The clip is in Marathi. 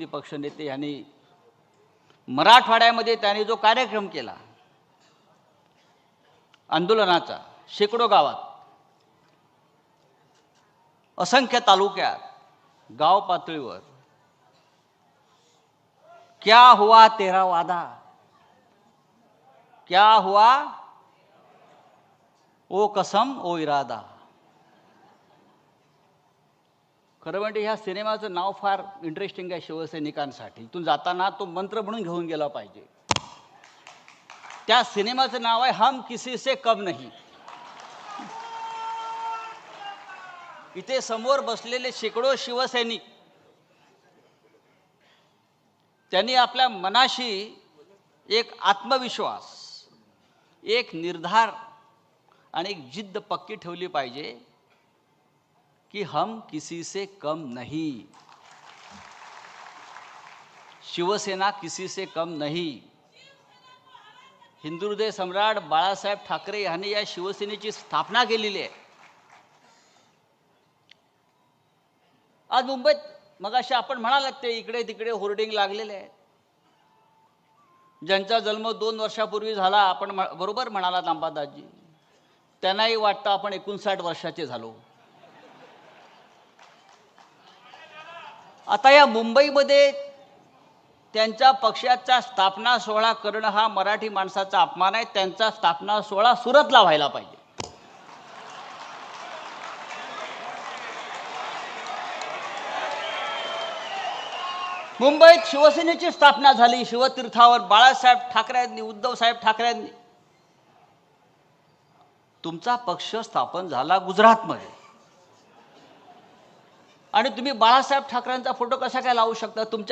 पक्षनेते यांनी मराठवाड्यामध्ये त्यांनी जो कार्यक्रम केला आंदोलनाचा, शेकडो गावात, असंख्य तालुक्यात, गाव पातळीवर, क्या हुआ तेरा वादा, क्या हुआ ओ कसम ओ इरादा. खरं म्हणजे ह्या सिनेमाचं नाव फार इंटरेस्टिंग आहे शिवसैनिकांसाठी. इथून जाताना तो मंत्र म्हणून घेऊन गेला पाहिजे. त्या सिनेमाचं नाव आहे हम किसी से कम नहीं. इथे समोर बसलेले शेकडो शिवसैनिक त्यांनी आपल्या मनाशी एक आत्मविश्वास, एक निर्धार आणि एक जिद्द पक्की ठेवली पाहिजे कि हम किसी से कम नहीं. शिवसेना किसी से कम नहीं. हिंदुहृदय सम्राट बाळासाहेब ठाकरे यांनी या शिवसेनेची स्थापना केलेली आहे. आज मुंबईत मगाशी आपण म्हणालात ते इकडे तिकडे होर्डिंग लागलेले आहेत. ज्यांचा जन्म 2 वर्षापूर्वी झाला, आपण बरोबर म्हणालात अंबादासजी, त्यांनाही वाटतं आपण 59 वर्षाचे झालो. आता या मुंबईमध्ये त्यांच्या पक्षाचा स्थापना सोहळा करणं हा मराठी माणसाचा अपमान आहे. त्यांचा स्थापना सोहळा सुरतला व्हायला पाहिजे. मुंबईत शिवसेनेची स्थापना झाली शिवतीर्थावर बाळासाहेब ठाकरेंनी, उद्धव साहेब ठाकरेंनी. तुमचा पक्ष स्थापन झाला गुजरातमध्ये आणि तुम्ही बाळासाहेब ठाकरेंचा फोटो कसा काय लावू शकता? तुमच्या